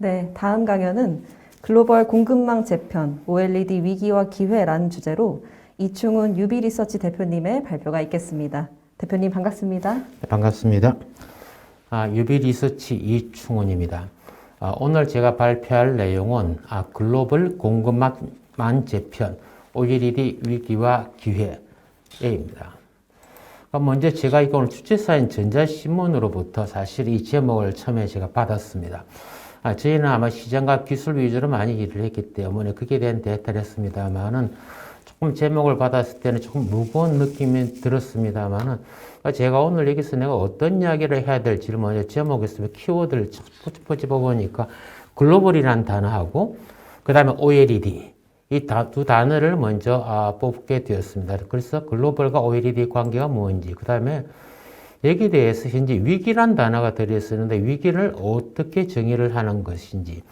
네, 다음 강연은 글로벌 공급망 재편, OLED 위기와 기회라는 주제로 이충훈 유비리서치 대표님의 발표가 있겠습니다. 대표님 반갑습니다. 네, 반갑습니다. 유비리서치 이충훈입니다. 오늘 제가 발표할 내용은 글로벌 공급망 재편, OLED 위기와 기회입니다. 먼저 제가 오늘 주최사인 전자신문으로부터 사실 이 제목을 처음에 제가 받았습니다. 저희는 아마 시장과 기술 위주로 많이 일을 했기 때문에 그게 대한 데이터를 했습니다만은 조금 제목을 받았을 때는 조금 무거운 느낌이 들었습니다만은 제가 오늘 여기서 내가 어떤 이야기를 해야 될지를 먼저 제목에서 키워드를 짚어보고 보니까 글로벌이라는 단어하고 그 다음에 OLED 이 두 단어를 먼저 뽑게 되었습니다. 그래서 글로벌과 OLED 관계가 뭔지 그 다음에 여기에 대해서 현재 위기란 단어가 들어있었는데 위기를 어떻게 정의를 하는 것인지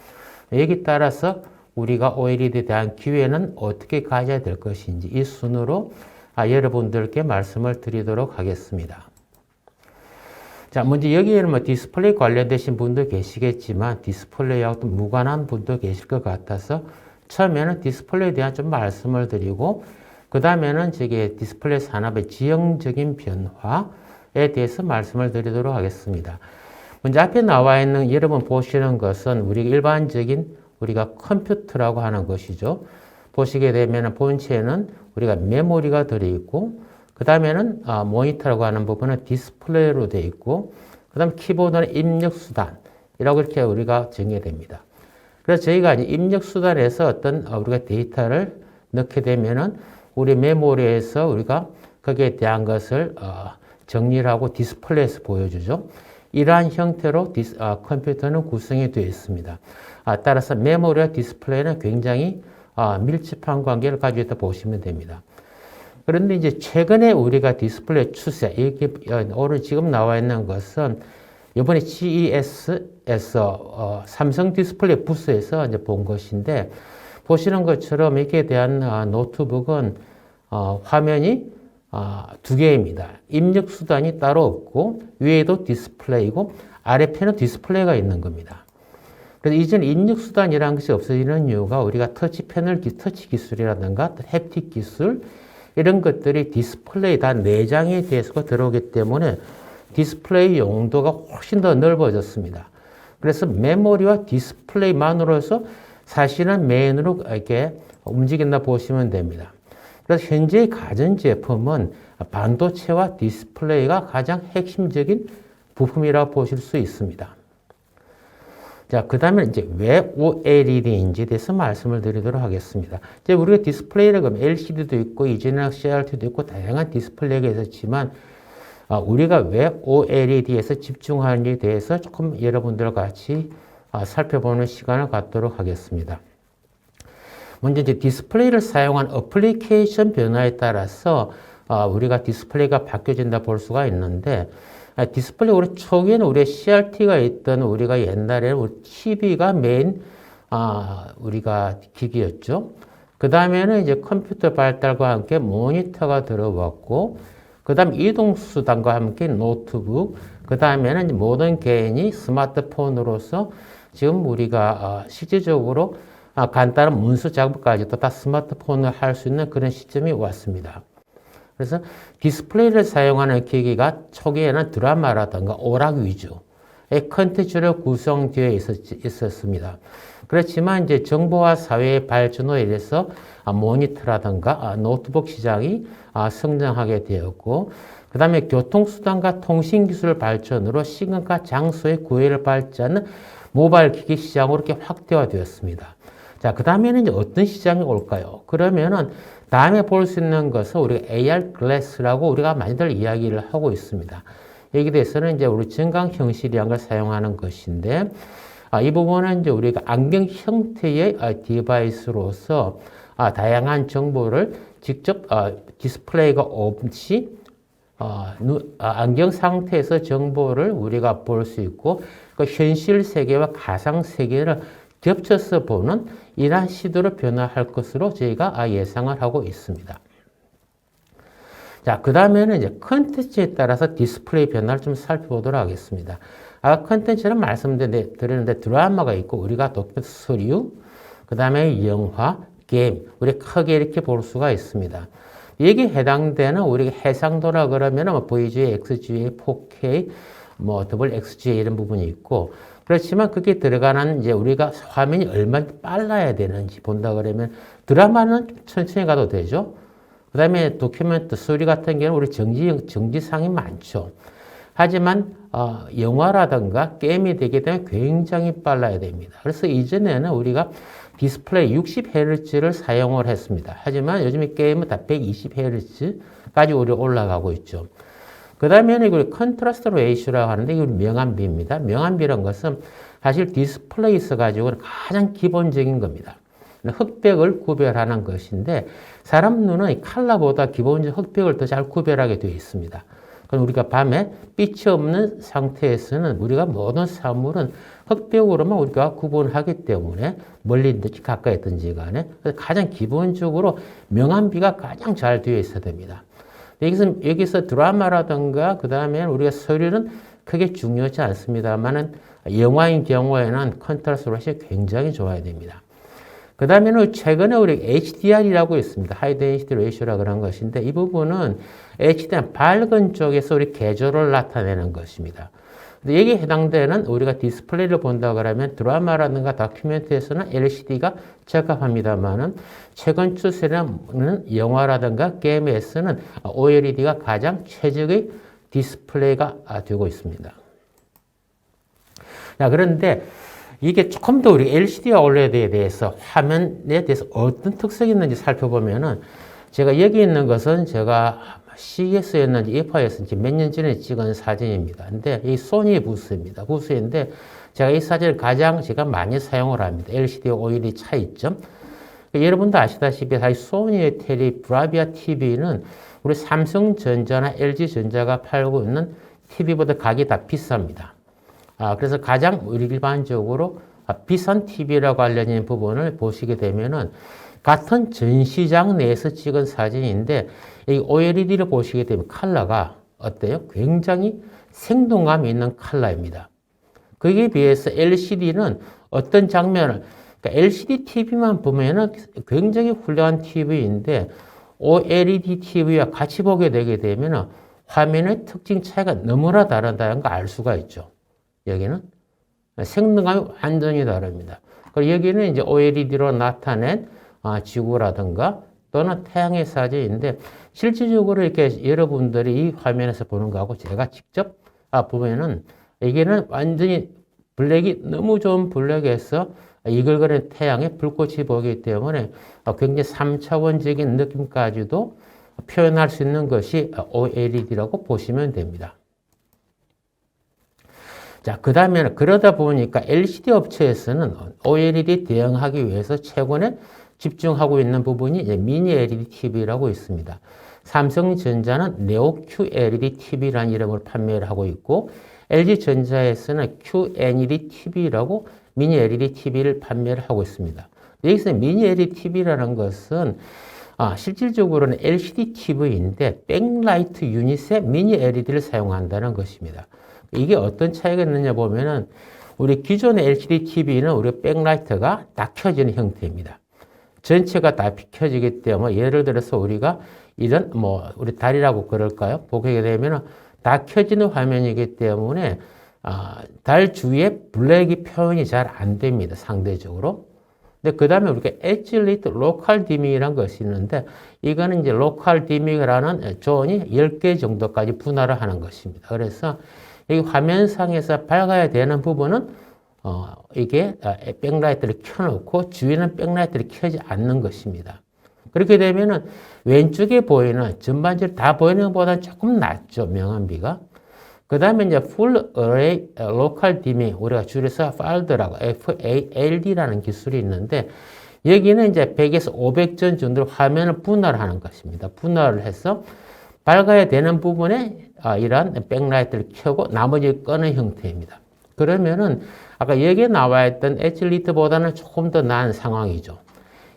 여기 따라서 우리가 OLED에 대한 기회는 어떻게 가져야 될 것인지 이 순으로 여러분들께 말씀을 드리도록 하겠습니다. 자, 먼저 여기에는 디스플레이 관련되신 분도 계시겠지만 디스플레이하고 무관한 분도 계실 것 같아서 처음에는 디스플레이에 대한 좀 말씀을 드리고 그 다음에는 저게 디스플레이 산업의 지형적인 변화에 대해서 말씀을 드리도록 하겠습니다. 먼저 앞에 나와 있는 여러분 보시는 것은 우리가 일반적인 우리가 컴퓨터라고 하는 것이죠. 보시게 되면 본체는 우리가 메모리가 들어있고 그 다음에는 모니터라고 하는 부분은 디스플레이로 되어 있고 그 다음 키보드는 입력수단이라고 이렇게 우리가 정의됩니다. 그래서 저희가 이제 입력수단에서 어떤 우리가 데이터를 넣게 되면은 우리 메모리에서 우리가 거기에 대한 것을 정리를 하고 디스플레이에서 보여주죠. 이러한 형태로 컴퓨터는 구성이 되어 있습니다. 따라서 메모리와 디스플레이는 굉장히 밀접한 관계를 가지고 있다 보시면 됩니다. 그런데 이제 최근에 우리가 디스플레이 추세, 이렇게 오늘 지금 나와 있는 것은 이번에 CES에서 삼성 디스플레이 부스에서 이제 본 것인데 보시는 것처럼 이게 대한 노트북은 화면이 두 개입니다. 입력 수단이 따로 없고 위에도 디스플레이고 아래편은 디스플레이가 있는 겁니다. 그래서 이전 입력 수단이라는 것이 없어지는 이유가 우리가 터치 기술이라든가 햅틱 기술 이런 것들이 디스플레이 다 내장에 대해서 들어오기 때문에 디스플레이 용도가 훨씬 더 넓어졌습니다. 그래서 메모리와 디스플레이만으로서 사실은 메인으로 이렇게 움직인다 보시면 됩니다. 그래서 현재 가전제품은 반도체와 디스플레이가 가장 핵심적인 부품이라고 보실 수 있습니다. 자, 그 다음에 이제 왜 OLED인지에 대해서 말씀을 드리도록 하겠습니다. 이제 우리가 디스플레이라고 하면 LCD도 있고, 이전에 CRT도 있고, 다양한 디스플레이가 있었지만, 우리가 왜 OLED에서 집중하는지에 대해서 조금 여러분들과 같이 살펴보는 시간을 갖도록 하겠습니다. 먼저 이제 디스플레이를 사용한 어플리케이션 변화에 따라서 우리가 디스플레이가 바뀌어진다 볼 수가 있는데 디스플레이 우리 초기에는 우리 CRT가 있던 우리가 옛날에는 우리 TV가 메인 우리가 기기였죠. 그 다음에는 이제 컴퓨터 발달과 함께 모니터가 들어왔고 그 다음 이동수단과 함께 노트북 그 다음에는 모든 개인이 스마트폰으로서 지금 우리가 실질적으로 간단한 문서 작업까지도 다 스마트폰을 할 수 있는 그런 시점이 왔습니다. 그래서 디스플레이를 사용하는 기기가 초기에는 드라마라든가 오락 위주의 컨텐츠로 구성되어 있었습니다. 그렇지만 이제 정보화 사회의 발전으로 인해서 모니터라든가 노트북 시장이 성장하게 되었고 그 다음에 교통수단과 통신기술 발전으로 시간과 장소의 구애를 받지 않는 모바일 기기 시장으로 이렇게 확대화되었습니다. 자, 그 다음에는 이제 어떤 시장이 올까요? 그러면은 다음에 볼 수 있는 것은 우리가 AR 글래스라고 우리가 많이들 이야기를 하고 있습니다. 여기에 대해서는 이제 우리 증강 형식이라는 걸 사용하는 것인데, 이 부분은 이제 우리가 안경 형태의 디바이스로서 다양한 정보를 직접 디스플레이가 없이 안경 상태에서 정보를 우리가 볼 수 있고, 그 현실 세계와 가상 세계를 겹쳐서 보는 이러한 시도로 변화할 것으로 저희가 예상을 하고 있습니다. 자, 그 다음에는 이제 컨텐츠에 따라서 디스플레이 변화를 좀 살펴보도록 하겠습니다. 아까 컨텐츠는 말씀드렸는데 드라마가 있고 우리가 도큐멘트 서류, 그 다음에 영화, 게임, 우리 크게 이렇게 볼 수가 있습니다. 여기 해당되는 우리가 해상도라 그러면 뭐 VGA, XGA, 4K, 뭐 더블 XGA 이런 부분이 있고 그렇지만 그게 들어가는 이제 우리가 화면이 얼마나 빨라야 되는지 본다 그러면 드라마는 천천히 가도 되죠. 그 다음에 도큐멘트 서류 같은 경우는 우리 정지사항이 많죠. 하지만 영화라든가 게임이 되게 되면 굉장히 빨라야 됩니다. 그래서 이전에는 우리가 디스플레이 60Hz를 사용을 했습니다. 하지만 요즘에 게임은 다 120Hz까지 우리 올라가고 있죠. 그 다음에는 우리 컨트라스트 레이쇼라고 하는데 이게 명암비입니다. 명암비라는 것은 사실 디스플레이 있어가지고 가장 기본적인 겁니다. 흑백을 구별하는 것인데 사람 눈은 이 컬러보다 기본적으로 흑백을 더 잘 구별하게 되어 있습니다. 그럼 우리가 밤에 빛이 없는 상태에서는 우리가 모든 사물은 흑백으로만 우리가 구분하기 때문에 멀리 있든지 가까이 있든지 간에 가장 기본적으로 명암비가 가장 잘 되어 있어야 됩니다. 여기서 드라마라든가 그 다음에 우리가 서류는 크게 중요하지 않습니다만은 영화인 경우에는 컨트라스트 레이쇼가 굉장히 좋아야 됩니다. 그 다음에는 최근에 우리 HDR이라고 있습니다. 하이 데인시티 레이쇼라 그런 것인데 이 부분은 HDR 밝은 쪽에서 우리 계절을 나타내는 것입니다. 근데 여기에 해당되는 우리가 디스플레이를 본다 그러면 드라마라든가 다큐멘터리에서는 LCD가 적합합니다만은 최근 추세는 영화라든가 게임에서는 OLED가 가장 최적의 디스플레이가 되고 있습니다. 자, 그런데 이게 조금 더 우리 LCD와 OLED에 대해서 화면에 대해서 어떤 특색이 있는지 살펴보면은 제가 여기 있는 것은 제가 CES였는지 EFI였는지 몇 년 전에 찍은 사진입니다. 근데 이 소니 부스입니다. 부스인데 제가 이 사진을 가장 제가 많이 사용을 합니다. LCD와 OLED 차이점. 여러분도 아시다시피 사실 소니의 텔레 브라비아 TV는 우리 삼성전자나 LG전자가 팔고 있는 TV보다 가격이 다 비쌉니다. 그래서 가장 우리 일반적으로 비싼 TV라고 알려진 부분을 보시게 되면은 같은 전시장 내에서 찍은 사진인데 이 OLED를 보시게 되면 컬러가 어때요? 굉장히 생동감 있는 컬러입니다. 거기에 비해서 LCD는 어떤 장면을 그러니까 LCD TV만 보면은 굉장히 훌륭한 TV인데 OLED TV와 같이 보게 되게 되면은 화면의 특징 차이가 너무나 다르다는 걸 알 수가 있죠. 여기는 생동감이 완전히 다릅니다. 그리고 여기는 이제 OLED로 나타낸 지구라든가 또는 태양의 사진인데 실질적으로 이렇게 여러분들이 이 화면에서 보는 거하고 제가 직접 보면은 이게는 완전히 블랙이 너무 좋은 블랙에서 이글거리는 태양의 불꽃이 보이기 때문에 굉장히 3차원적인 느낌까지도 표현할 수 있는 것이 OLED라고 보시면 됩니다. 자, 그 다음에는 그러다 보니까 LCD 업체에서는 OLED 대응하기 위해서 최근에 집중하고 있는 부분이 미니 LED TV라고 있습니다. 삼성전자는 네오 QLED TV라는 이름으로 판매를 하고 있고 LG전자에서는 QNED TV라고 미니 LED TV를 판매를 하고 있습니다. 여기서 미니 LED TV라는 것은 실질적으로는 LCD TV인데 백라이트 유닛에 미니 LED를 사용한다는 것입니다. 이게 어떤 차이가 있느냐 보면은 우리 기존의 LCD TV는 우리 백라이트가 다 켜지는 형태입니다. 전체가 다 켜지기 때문에 예를 들어서 우리가 이런 우리 달이라고 그럴까요? 보게 되면은 다 켜지는 화면이기 때문에 달 주위에 블랙이 표현이 잘 안 됩니다. 상대적으로. 근데 그 다음에 우리가 엣지 리트 로컬 디밍이라는 것이 있는데 이거는 이제 로컬 디밍이라는 존이 10개 정도까지 분할을 하는 것입니다. 그래서 이 화면상에서 밝아야 되는 부분은 이게 백라이트를 켜놓고 주위는 백라이트를 켜지 않는 것입니다. 그렇게 되면은 왼쪽에 보이는 전반적으로 다 보이는 것보다 조금 낫죠. 명암비가. 그 다음에 이제 Full Array Local Dimming 우리가 줄여서 FALD라고 FALD라는 기술이 있는데 여기는 이제 100에서 500전 정도로 화면을 분할하는 것입니다. 분할을 해서 밝아야 되는 부분에 이러한 백라이트를 켜고 나머지 끄는 형태입니다. 그러면은 아까 여기에 나와 있던 엣지 리트보다는 조금 더 나은 상황이죠.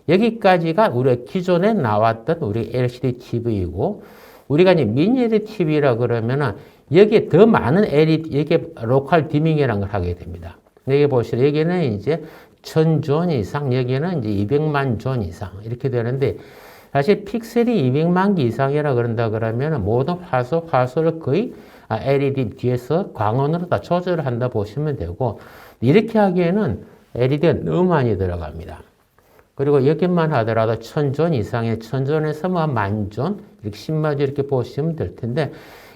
여기까지가 우리 기존에 나왔던 우리 LCD TV이고 우리가 이제 미니 LED TV라 그러면은 여기에 더 많은 LED, 여기에 로컬 디밍이라는 걸 하게 됩니다. 여기 보시면 여기는 이제 1000존 이상, 여기는 이제 200만 존 이상 이렇게 되는데 사실 픽셀이 200만 개 이상이라 그런다 그러면 모든 화소를 거의 LED 뒤에서 광원으로 다 조절을 한다 보시면 되고 이렇게 하기에는 LED가 너무 많이 들어갑니다. 그리고 여기만 하더라도 1000존 이상의 1000존에서 뭐 10,000존 이렇게 10만 이렇게 보시면 될 텐데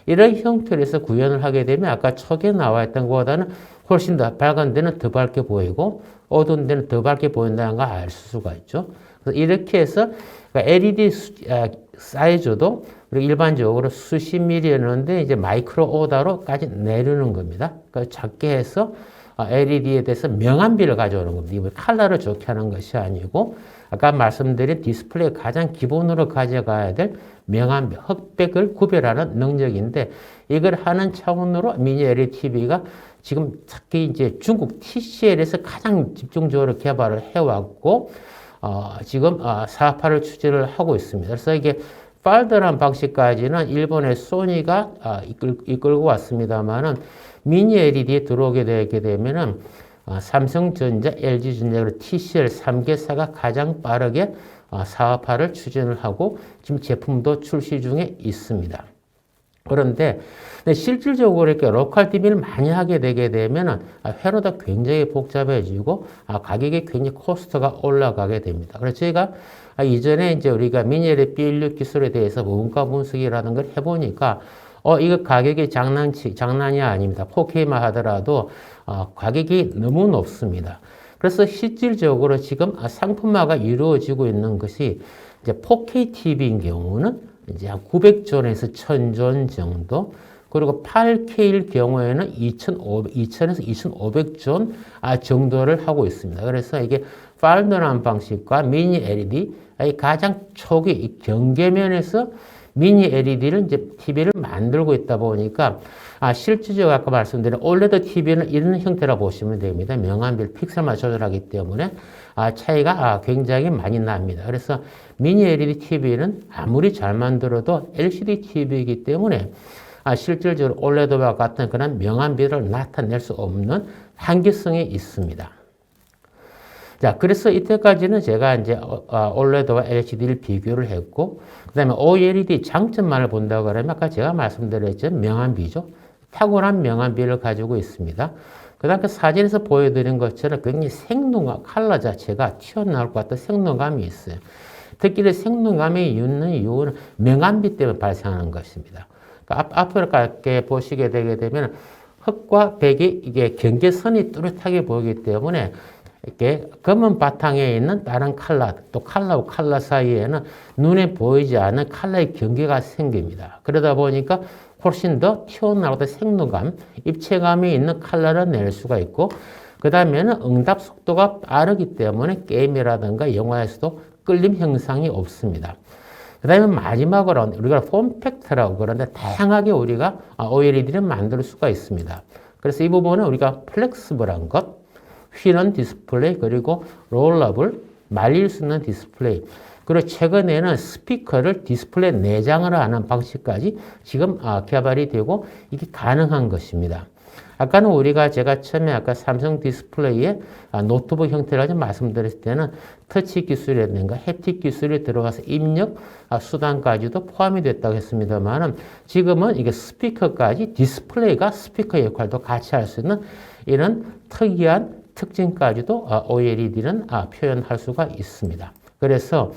이런 형태로 해서 구현을 하게 되면 아까 초기에 나와 있던 것보다는 훨씬 더 밝은 데는 더 밝게 보이고 어두운 데는 더 밝게 보인다는 걸 알 수가 있죠. 그래서 이렇게 해서 LED 사이즈도 우리 일반적으로 수십 미리였는데 이제 마이크로 오다로까지 내리는 겁니다. 그러니까 작게 해서 LED에 대해서 명암비를 가져오는 겁니다. 이거 컬러를 좋게 하는 것이 아니고 아까 말씀드린 디스플레이 가장 기본으로 가져가야 될 명암비, 흑백을 구별하는 능력인데 이걸 하는 차원으로 미니 LED TV가 지금 특히 이제 중국 TCL에서 가장 집중적으로 개발을 해왔고 지금 사업화를 추진을 하고 있습니다. 그래서 이게 팔더란 방식까지는 일본의 소니가 이끌고 왔습니다만은 미니 LED에 들어오게 되게 되면은 삼성전자, LG전자, 그리고 TCL 3개사가 가장 빠르게 사업화를 추진을 하고 지금 제품도 출시 중에 있습니다. 그런데 실질적으로 이렇게 로컬 TV를 많이 하게 되게 되면은 회로가 굉장히 복잡해지고 가격이 굉장히 코스트가 올라가게 됩니다. 그래서 저희가 이전에 이제 우리가 미니 LED B16 기술에 대해서 원가 분석이라는 걸 해보니까 이거 가격이 장난이 아닙니다. 4K만 하더라도 가격이 너무 높습니다. 그래서 실질적으로 지금 상품화가 이루어지고 있는 것이 이제 4K TV인 경우는 이제 한 900존에서 1000존 정도, 그리고 8K일 경우에는 2000에서 2500존 정도를 하고 있습니다. 그래서 이게 팔더란 방식과 미니 LED, 가장 초기 이 경계면에서 미니 LED를 이제 TV를 만들고 있다 보니까 실질적으로 아까 말씀드린 OLED TV는 이런 형태라 보시면 됩니다. 명암비를 픽셀만 조절하기 때문에 차이가 굉장히 많이 납니다. 그래서 미니 LED TV는 아무리 잘 만들어도 LCD TV이기 때문에 실질적으로 OLED와 같은 그런 명암비를 나타낼 수 없는 한계성이 있습니다. 자, 그래서 이때까지는 제가 이제 OLED와 LCD를 비교를 했고, 그 다음에 OLED 장점만을 본다고 그러면 아까 제가 말씀드렸죠. 명암비죠. 탁월한 명암비를 가지고 있습니다. 그 다음에 사진에서 보여드린 것처럼 굉장히 생동감, 컬러 자체가 튀어나올 것 같은 생동감이 있어요. 특히 생동감이 있는 이유는 명암비 때문에 발생하는 것입니다. 그러니까 앞으로 가게 보시게 되게 되면 흑과 백이 이게 경계선이 뚜렷하게 보이기 때문에 이렇게 검은 바탕에 있는 다른 컬러, 또 컬러와 컬러 사이에는 눈에 보이지 않는 컬러의 경계가 생깁니다. 그러다 보니까 훨씬 더 튀어나오는 생동감, 입체감이 있는 컬러를 낼 수가 있고, 그 다음에는 응답 속도가 빠르기 때문에 게임이라든가 영화에서도 끌림 형상이 없습니다. 그 다음에 마지막으로 우리가 폼팩터라고 그러는데 다양하게 우리가 OLED를 만들 수가 있습니다. 그래서 이 부분은 우리가 플렉스블한 것, 휘는 디스플레이, 그리고 롤러블, 말릴 수 있는 디스플레이, 그리고 최근에는 스피커를 디스플레이 내장을 하는 방식까지 지금 개발이 되고 이게 가능한 것입니다. 아까는 제가 처음에 아까 삼성 디스플레이의 노트북 형태라고 말씀드렸을 때는 터치 기술이라든가 햅틱 기술이 들어가서 입력 수단까지도 포함이 됐다고 했습니다만 지금은 이게 스피커까지 디스플레이가 스피커 역할도 같이 할 수 있는 이런 특이한 특징까지도 OLED는 표현할 수가 있습니다. 그래서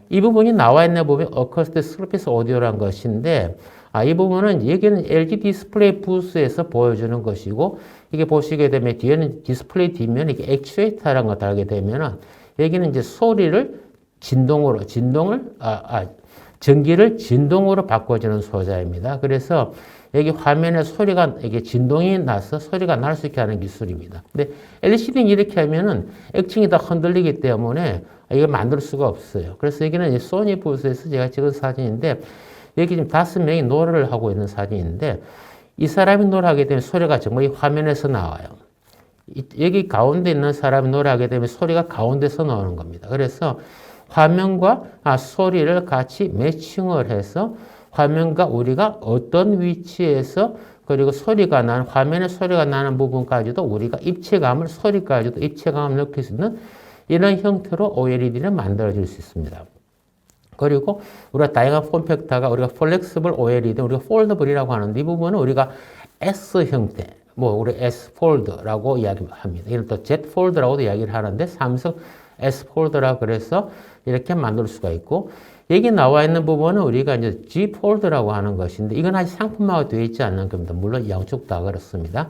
이 부분이 나와 있는 부분이 어쿠스틱 서피스 오디오라는 것인데 이 부분은 여기는 LG 디스플레이 부스에서 보여주는 것이고 이게 보시게 되면 뒤에는 디스플레이 뒷면에 이게 액추에이터라는 걸 달게 되면은 여기는 이제 소리를 전기를 진동으로 바꿔주는 소자입니다. 그래서 여기 화면에 소리가 이게 진동이 나서 소리가 날 수 있게 하는 기술입니다. 근데 LCD는 이렇게 하면은 액층이 다 흔들리기 때문에 이걸 만들 수가 없어요. 그래서 여기는 소니 부스에서 제가 찍은 사진인데 여기 지금 5명이 노래를 하고 있는 사진인데 이 사람이 노래하게 되면 소리가 정말 이 화면에서 나와요. 여기 가운데 있는 사람이 노래하게 되면 소리가 가운데서 나오는 겁니다. 그래서 화면과 소리를 같이 매칭을 해서 화면과 우리가 어떤 위치에서 그리고 소리가 나는, 화면에 소리가 나는 부분까지도 우리가 입체감을, 소리까지도 입체감을 느낄 수 있는 이런 형태로 OLED는 만들어질 수 있습니다. 그리고 우리가 다양한 폼 팩터가 우리가 플렉시블 OLED, 우리가 폴더블이라고 하는데 이 부분은 우리가 S 형태, 뭐 우리 S 폴드라고 이야기합니다. 이걸 또 Z 폴드라고도 이야기를 하는데 삼성 S 폴드라 그래서 이렇게 만들 수가 있고, 여기 나와 있는 부분은 우리가 이제 G 폴드라고 하는 것인데 이건 아직 상품화가 되어 있지 않는 겁니다. 물론 양쪽 다 그렇습니다.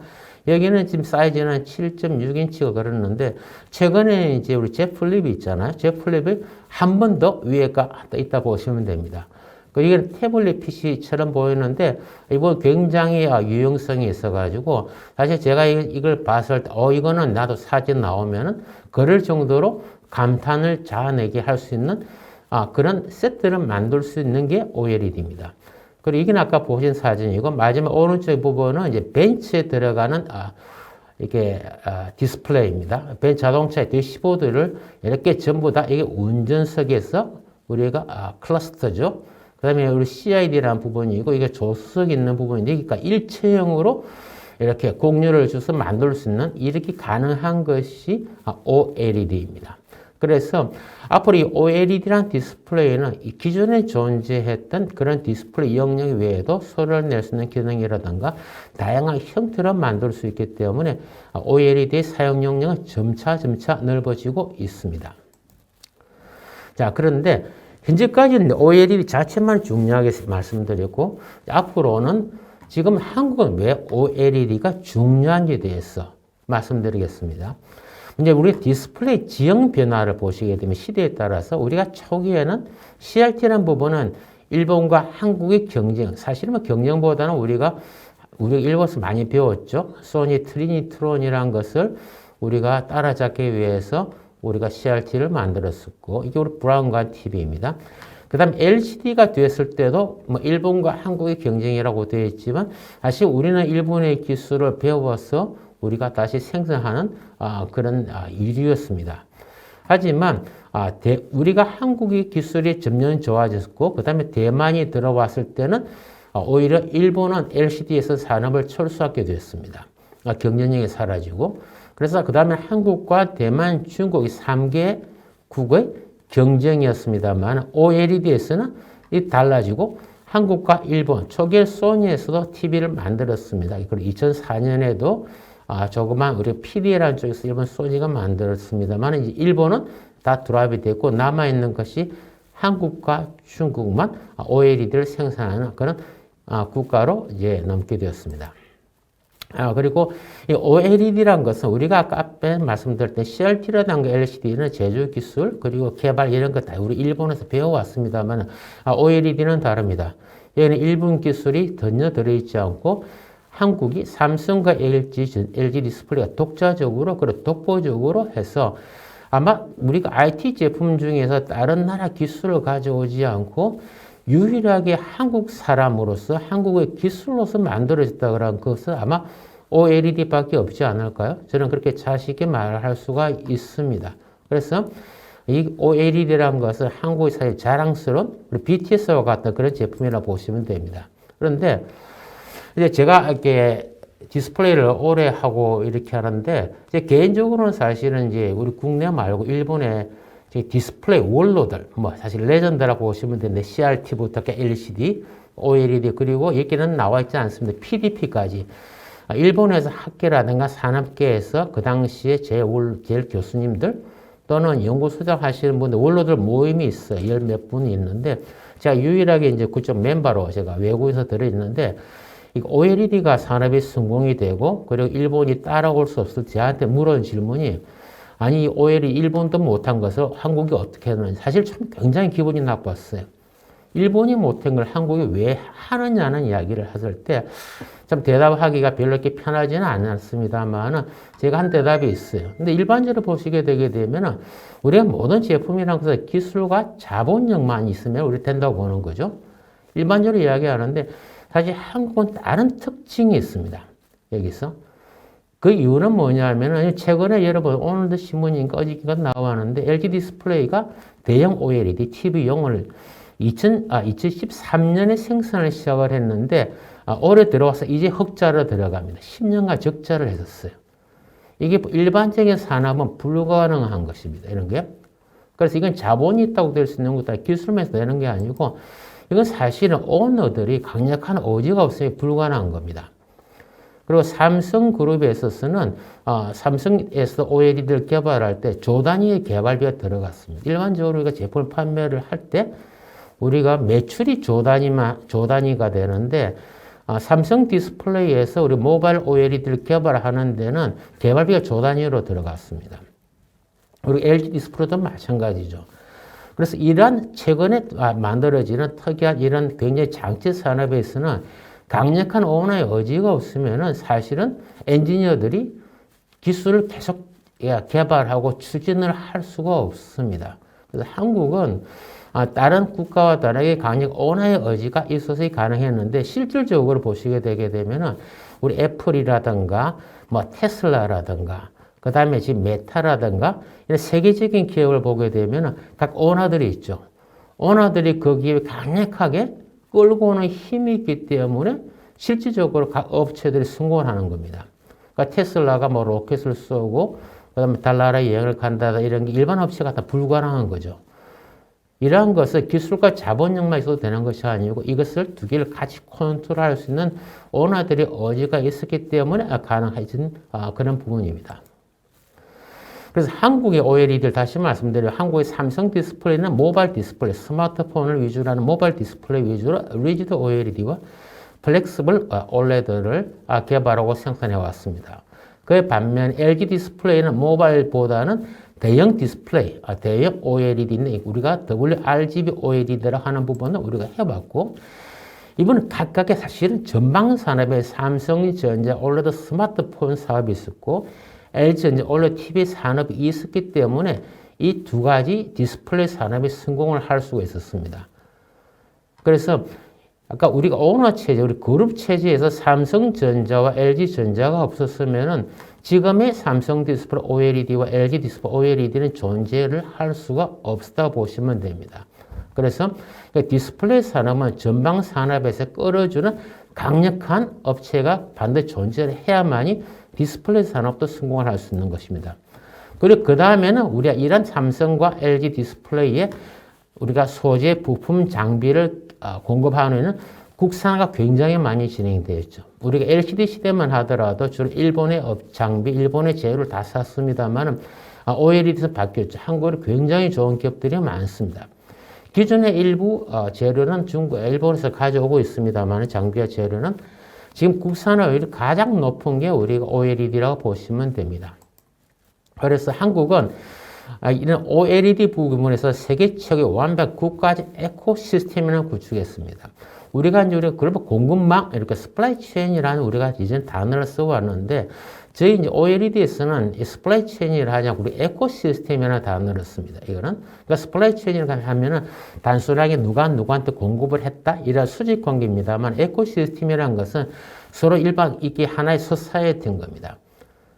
여기는 지금 사이즈는 7.6인치가 그렇는데 최근에 이제 우리 Z 플립이 있잖아요. Z 플립이 한 번 더 위에가 있다 보시면 됩니다. 이게 태블릿 PC처럼 보이는데 이거 굉장히 유용성이 있어가지고 사실 제가 이걸 봤을 때 이거는 나도 사진 나오면은 그럴 정도로 감탄을 자아내게 할 수 있는 그런 세트를 만들 수 있는 게 OLED입니다. 그리고 이게 아까 보신 사진이고 마지막 오른쪽 부분은 이제 벤츠에 들어가는 이게 디스플레이입니다. 자동차의 대시보드를 이렇게 전부 다 이게 운전석에서 우리가 클러스터죠. 그 다음에 우리 CID라는 부분이고 이게 조수석 있는 부분인데 그러니까 일체형으로 이렇게 공유를 줘서 만들 수 있는 이렇게 가능한 것이 OLED입니다. 그래서 앞으로 이 OLED라는 디스플레이는 기존에 존재했던 그런 디스플레이 영역 외에도 소리를 낼 수 있는 기능이라든가 다양한 형태로 만들 수 있기 때문에 OLED의 사용 영역은 점차 넓어지고 있습니다. 자, 그런데 현재까지는 OLED 자체만 중요하게 말씀드렸고 앞으로는 지금 한국은 왜 OLED가 중요한지에 대해서 말씀드리겠습니다. 이제 우리 디스플레이 지형 변화를 보시게 되면 시대에 따라서 우리가 초기에는 CRT라는 부분은 일본과 한국의 경쟁, 사실은 뭐 경쟁보다는 우리가 일본에서 많이 배웠죠. 소니 트리니트론이라는 것을 우리가 따라잡기 위해서 우리가 CRT를 만들었었고, 이게 우리 브라운관 TV입니다. 그 다음 LCD가 됐을 때도 뭐 일본과 한국의 경쟁이라고 되어 있지만, 사실 우리는 일본의 기술을 배워서 우리가 다시 생성하는 그런 일이었습니다. 하지만 우리가 한국의 기술이 점점 좋아졌고 그 다음에 대만이 들어왔을 때는 오히려 일본은 LCD에서 산업을 철수하게 됐습니다. 경쟁력이 사라지고 그래서 그 다음에 한국과 대만, 중국 이 3개국의 경쟁이었습니다만 OLED에서는 이 달라지고 한국과 일본, 초기에 소니에서도 TV를 만들었습니다. 그리고 2004년에도 조그만 우리 PD라는 쪽에서 일본 소니가 만들었습니다만 이제 일본은 다 드랍이 됐고 남아있는 것이 한국과 중국만 OLED를 생산하는 그런 국가로 이제 넘게 되었습니다. 그리고 이 OLED라는 것은 우리가 아까 앞에 말씀드렸던 CRT라든가 LCD는 제조 기술 그리고 개발 이런 것 다 우리 일본에서 배워왔습니다만 OLED는 다릅니다. 여기는 일본 기술이 전혀 들어있지 않고 한국이 삼성과 LG 디스플레이가 독자적으로, 그리고 독보적으로 해서 아마 우리가 IT 제품 중에서 다른 나라 기술을 가져오지 않고 유일하게 한국 사람으로서 한국의 기술로서 만들어졌다 그런 것은 아마 OLED밖에 없지 않을까요? 저는 그렇게 자신 있게 말할 수가 있습니다. 그래서 이 OLED라는 것은 한국의 사실 자랑스러운 BTS와 같은 그런 제품이라고 보시면 됩니다. 그런데 이제 제가 이렇게 디스플레이를 오래 하고 이렇게 하는데, 제 개인적으로는 사실은 이제 우리 국내 말고 일본의 디스플레이 원로들, 뭐 사실 레전드라고 보시면 되는데, CRT부터 LCD, OLED, 그리고 여기는 나와 있지 않습니다. PDP까지. 일본에서 학계라든가 산업계에서 그 당시에 제일 교수님들 또는 연구소장 하시는 분들, 원로들 모임이 있어요. 열 몇 분이 있는데, 제가 유일하게 이제 그쪽 멤버로 제가 외국에서 들어있는데, 이 OLED가 산업이 성공이 되고 그리고 일본이 따라올 수 없을 때 저한테 물은 질문이 아니 OLED 일본도 못한 것을 한국이 어떻게 하는지 사실 좀 굉장히 기분이 나빴어요. 일본이 못한 걸 한국이 왜 하느냐는 이야기를 했을 때 참 대답하기가 별로 이렇게 편하지는 않았습니다만 제가 한 대답이 있어요. 근데 일반적으로 보시게 되게 되면 우리가 모든 제품이라는 것은 기술과 자본력만 있으면 우리 된다고 보는 거죠. 일반적으로 이야기하는데 사실 한국은 다른 특징이 있습니다. 여기서. 그 이유는 뭐냐면 최근에 여러분 오늘도 신문인가 어저께가 나왔는데 LG 디스플레이가 대형 OLED TV용을 2013년에 생산을 시작을 했는데 올해 들어와서 이제 흑자로 들어갑니다. 10년간 적자를 했었어요. 이게 일반적인 산업은 불가능한 것입니다. 이런 게. 그래서 이건 자본이 있다고 될 수 있는 것도 아니고 기술면에서 되는 게 아니고 이건 사실은 오너들이 강력한 의지가 없으면 불가능한 겁니다. 그리고 삼성그룹에 있어서는 삼성에서 OLED를 개발할 때 조 단위의 개발비가 들어갔습니다. 일반적으로 우리가 제품을 판매를 할 때 우리가 매출이 조 단위가 되는데 삼성 디스플레이에서 우리 모바일 OLED를 개발하는 데는 개발비가 조 단위로 들어갔습니다. 그리고 LG 디스플레이도 마찬가지죠. 그래서 이러한 최근에 만들어지는 특이한 이런 굉장히 장치 산업에서는 강력한 오너의 의지가 없으면은 사실은 엔지니어들이 기술을 계속 개발하고 추진을 할 수가 없습니다. 그래서 한국은 다른 국가와 다르게 강력 오너의 의지가 있어서 가능했는데 실질적으로 보시게 되게 되면은 우리 애플이라든가 뭐 테슬라라든가 그 다음에 지금 메타라든가 이런 세계적인 기업을 보게 되면은 각 오너들이 있죠. 오너들이 거기에 강력하게 끌고 오는 힘이 있기 때문에 실질적으로 각 업체들이 성공을 하는 겁니다. 그러니까 테슬라가 뭐 로켓을 쏘고 그다음에 달나라 여행을 간다 이런 게 일반 업체가 다 불가능한 거죠. 이러한 것은 기술과 자본력만 있어도 되는 것이 아니고 이것을 두 개를 같이 컨트롤할 수 있는 오너들의 의지가 있었기 때문에 가능해진 그런 부분입니다. 그래서 한국의 OLED를 다시 말씀드리면 한국의 삼성 디스플레이는 모바일 디스플레이, 스마트폰을 위주로 하는 모바일 디스플레이 위주로 리지드 OLED와 플렉시블 OLED를 개발하고 생산해 왔습니다. 그에 반면 LG 디스플레이는 모바일보다는 대형 디스플레이, 대형 OLED인데 우리가 WRGB OLED라고 하는 부분은 우리가 해봤고 이번은 각각의 사실은 전방 산업에 삼성전자 OLED 스마트폰 사업이 있었고 LG전자 OLED TV 산업이 있었기 때문에 이 두 가지 디스플레이 산업이 성공을 할 수가 있었습니다. 그래서 아까 우리가 오너 체제, 우리 그룹 체제에서 삼성전자와 LG전자가 없었으면은 지금의 삼성 디스플레이 OLED와 LG 디스플레이 OLED는 존재를 할 수가 없다고 보시면 됩니다. 그래서 디스플레이 산업은 전방 산업에서 끌어주는 강력한 업체가 반드시 존재를 해야만이 디스플레이 산업도 성공을 할 수 있는 것입니다. 그리고 그 다음에는 우리가 이런 삼성과 LG 디스플레이에 우리가 소재, 부품, 장비를 공급하는 국산화가 굉장히 많이 진행되어 있죠. 우리가 LCD 시대만 하더라도 주로 일본의 장비, 일본의 재료를 다 샀습니다만 OLED에서 바뀌었죠. 한국에 굉장히 좋은 기업들이 많습니다. 기존의 일부 재료는 중국, 일본에서 가져오고 있습니다만 장비와 재료는 지금 국산화율이 가장 높은 게 우리가 OLED라고 보시면 됩니다. 그래서 한국은 이런 OLED 부분에서 세계 최고의 완벽 국가적 에코시스템을 구축했습니다. 우리가 이제 글로벌 공급망, 이렇게 스플라이 체인이라는 우리가 이전 단어를 써왔는데, 저희 이제 OLED에서는 이 스플라이 체인이라 하지 않고 우리 에코시스템이라는 단어를 씁니다. 이거는. 그러니까 스플라이 체인이라고 하면은 단순하게 누가 누구한테 공급을 했다, 이런 수직 관계입니다만, 에코시스템이라는 것은 서로 이게 하나의 소사이어티인 겁니다.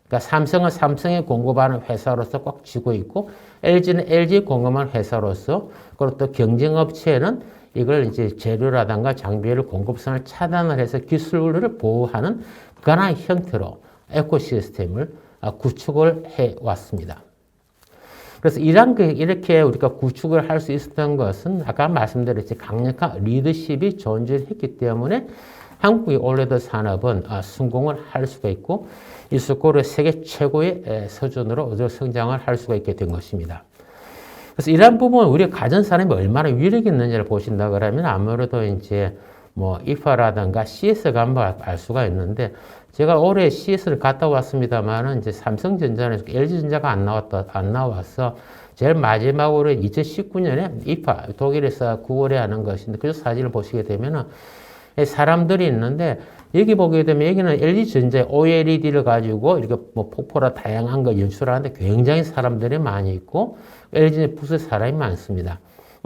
그러니까 삼성은 삼성에 공급하는 회사로서 꼭 쥐고 있고, LG는 LG에 공급하는 회사로서, 그리고 또 경쟁업체는 이걸 이제 재료라든가 장비를 공급선을 차단을 해서 기술을 보호하는 그런 형태로 에코시스템을 구축을 해 왔습니다. 그래서 이렇게 우리가 구축을 할 수 있었던 것은 아까 말씀드렸듯이 강력한 리더십이 존재했기 때문에 한국의 OLED 산업은 성공을 할 수가 있고 이스코르 세계 최고의 수준으로 성장을 할 수가 있게 된 것입니다. 그래서 이러한 부분은 우리 가전 산업이 얼마나 위력이 있는지를 보신다 그러면 아무래도 이제 뭐 IFA라든가 CS 가면 알 수가 있는데 제가 올해 CS를 갔다 왔습니다만은 이제 삼성전자는 LG전자가 안 나와서 제일 마지막으로 2019년에 IFA 독일에서 9월에 하는 것인데 그 사진을 보시게 되면은 사람들이 있는데 여기 보게 되면 여기는 LG전자의 OLED를 가지고 이렇게 뭐 폭포라 다양한 거 연출하는데 굉장히 사람들이 많이 있고 LG 부스에 사람이 많습니다.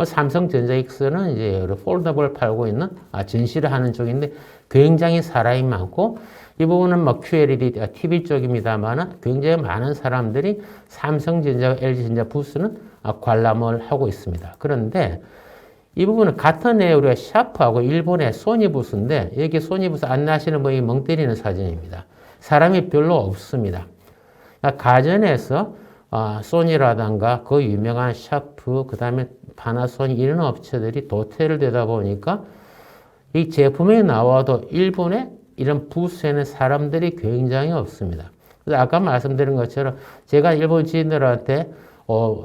삼성전자 X는 이제 폴더블 팔고 있는 전시를 하는 쪽인데 굉장히 사람이 많고 이 부분은 뭐 QLED TV 쪽입니다만은 굉장히 많은 사람들이 삼성전자와 LG전자 부스는 관람을 하고 있습니다. 그런데 이 부분은 같은 해 우리가 샤프하고 일본의 소니부스인데 여기 소니부스 안내하시는 분이 멍 때리는 사진입니다. 사람이 별로 없습니다. 가전에서 소니라든가 그 유명한 샤프, 그 다음에 파나소닉 이런 업체들이 도태를 되다 보니까 이 제품이 나와도 일본의 이런 부스에는 사람들이 굉장히 없습니다. 그래서 아까 말씀드린 것처럼 제가 일본 지인들한테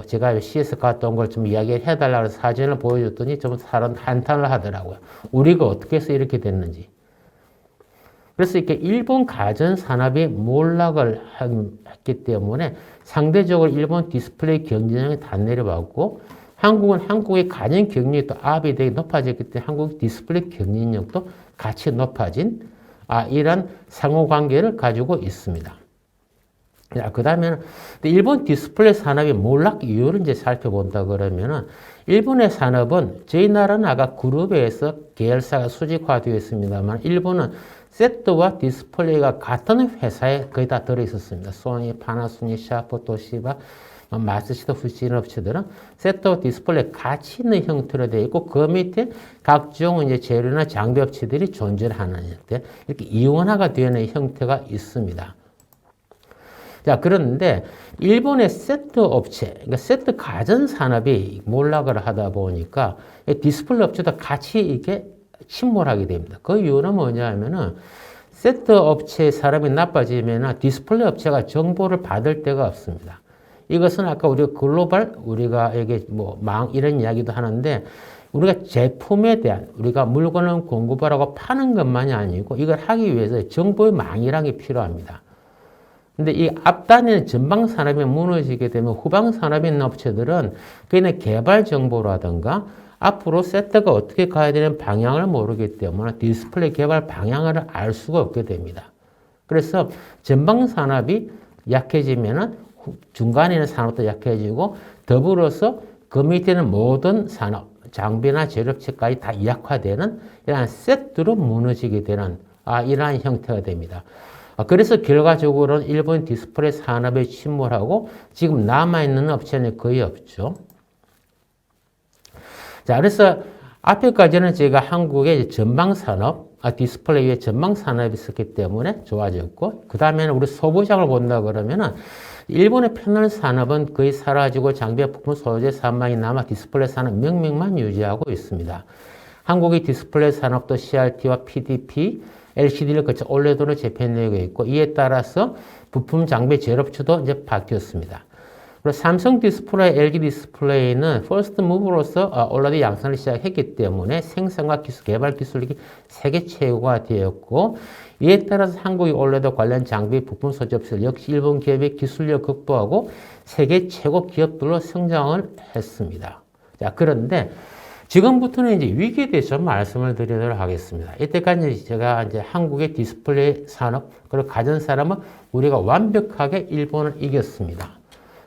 제가 CS 갔다 온 걸 좀 이야기해 달라고 해서 사진을 보여줬더니 좀 사람 한탄을 하더라고요. 우리가 어떻게 해서 이렇게 됐는지. 그래서 이렇게 일본 가전 산업이 몰락을 했기 때문에 상대적으로 일본 디스플레이 경쟁력이 다 내려왔고 한국은 한국의 가전 경쟁력이 또 압이 되게 높아졌기 때문에 한국 디스플레이 경쟁력도 같이 높아진 이런 상호관계를 가지고 있습니다. 그 다음에는 일본 디스플레이 산업의 몰락 이유를 이제 살펴본다 그러면은 일본의 산업은 저희 나라는 아까 그룹에서 계열사가 수직화되어 있습니다만 일본은 세트와 디스플레이가 같은 회사에 거의 다 들어있었습니다. 소니, 파나소닉, 샤프, 토시바, 마츠시타, 후지인 업체들은 세트와 디스플레이 같이 있는 형태로 되어 있고 그 밑에 각종 이제 재료나 장비 업체들이 존재를 하는 형태, 이렇게 이원화가 되는 형태가 있습니다. 자, 그런데 일본의 세트 업체, 그러니까 세트 가전 산업이 몰락을 하다 보니까 디스플레이 업체도 같이 이게 침몰하게 됩니다. 그 이유는 뭐냐 하면은 세트 업체의 사람이 나빠지면 디스플레이 업체가 정보를 받을 데가 없습니다. 이것은 아까 우리가 글로벌, 우리가 이게 이런 이야기도 하는데 우리가 제품에 대한 우리가 물건을 공급을 하고 파는 것만이 아니고 이걸 하기 위해서 정보의 망이라는 게 필요합니다. 근데 이 앞단에는 전방 산업이 무너지게 되면 후방 산업에 있는 업체들은 그냥 개발 정보라든가 앞으로 세트가 어떻게 가야 되는 방향을 모르기 때문에 디스플레이 개발 방향을 알 수가 없게 됩니다. 그래서 전방 산업이 약해지면은 중간에 있는 산업도 약해지고 더불어서 그 밑에는 모든 산업, 장비나 재료업체까지 다 약화되는 이러한 세트로 무너지게 되는 이러한 형태가 됩니다. 그래서 결과적으로는 일본 디스플레이 산업에 침몰하고 지금 남아있는 업체는 거의 없죠. 자, 그래서 앞에까지는 제가 한국의 전방산업, 디스플레이의 전방산업이 있었기 때문에 좋아졌고, 그 다음에는 우리 소부장을 본다 그러면은 일본의 패널 산업은 거의 사라지고 장비 부품 소재 산업이 남아 디스플레이 산업 명맥만 유지하고 있습니다. 한국의 디스플레이 산업도 CRT와 PDP, LCD를 거쳐 OLED로 재편되고 있고 이에 따라서 부품 장비 재료업체도 이제 바뀌었습니다. 그리고 삼성 디스플레이, LG 디스플레이는 퍼스트 무브로서 OLED 양산을 시작했기 때문에 생산과 기술, 개발 기술력이 세계 최고가 되었고 이에 따라서 한국의 OLED 관련 장비 부품 소재업체들 역시 일본 기업의 기술력 극복하고 세계 최고 기업들로 성장을 했습니다. 자, 그런데 지금부터는 이제 위기에 대해서 말씀을 드리도록 하겠습니다. 이때까지 제가 이제 한국의 디스플레이 산업, 그리고 가전 산업은 우리가 완벽하게 일본을 이겼습니다.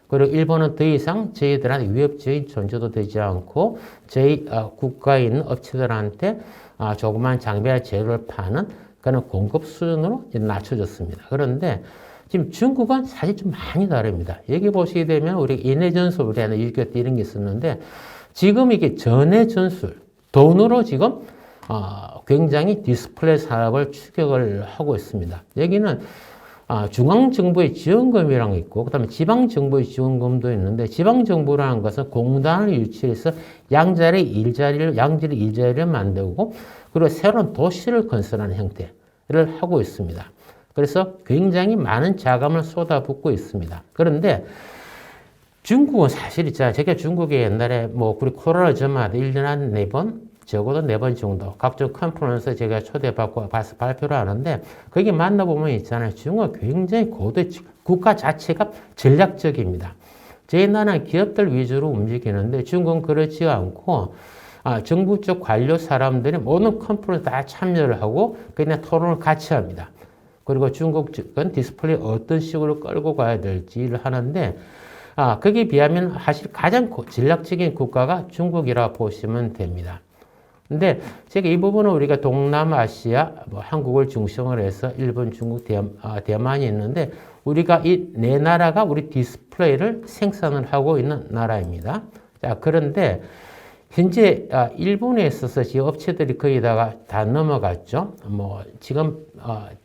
그리고 일본은 더 이상 저희들한테 위협적인 존재도 되지 않고 저희 국가에 있는 업체들한테 조그만 장비나 재료를 파는 그런 공급 수준으로 낮춰졌습니다. 그런데 지금 중국은 사실 좀 많이 다릅니다. 여기 보시게 되면 우리 인해 전술, 우리 안에 6.25 때 이런 게 있었는데 지금 이게 전해 전술, 돈으로 지금 굉장히 디스플레이 산업을 추격을 하고 있습니다. 여기는 중앙정부의 지원금이라는 게 있고, 그 다음에 지방정부의 지원금도 있는데, 지방정부라는 것은 공단을 유치해서 양질의 일자리를 만들고, 그리고 새로운 도시를 건설하는 형태를 하고 있습니다. 그래서 굉장히 많은 자금을 쏟아붓고 있습니다. 그런데 중국은 사실 있잖아요. 제가 중국에 옛날에 우리 코로나 전마다 1년에 한 4번, 적어도 4번 정도 각종 컨퍼런스 제가 초대받고 가서 발표를 하는데 거기 만나보면 있잖아요. 중국은 굉장히 고도의 국가 자체가 전략적입니다. 저희 나라는 기업들 위주로 움직이는데 중국은 그렇지 않고 정부 쪽 관료 사람들이 모든 컨퍼런스 다 참여를 하고 그냥 토론을 같이 합니다. 그리고 중국 측은 디스플레이 어떤 식으로 끌고 가야 될지를 하는데 거기에 비하면 사실 가장 전략적인 국가가 중국이라 보시면 됩니다. 근데 제가 이 부분은 우리가 동남아시아, 한국을 중심으로 해서 일본, 중국, 대만이 있는데 우리가 이 네 나라가 우리 디스플레이를 생산을 하고 있는 나라입니다. 자, 그런데 현재 일본에 있어서 지금 업체들이 거의 다 넘어갔죠. 뭐 지금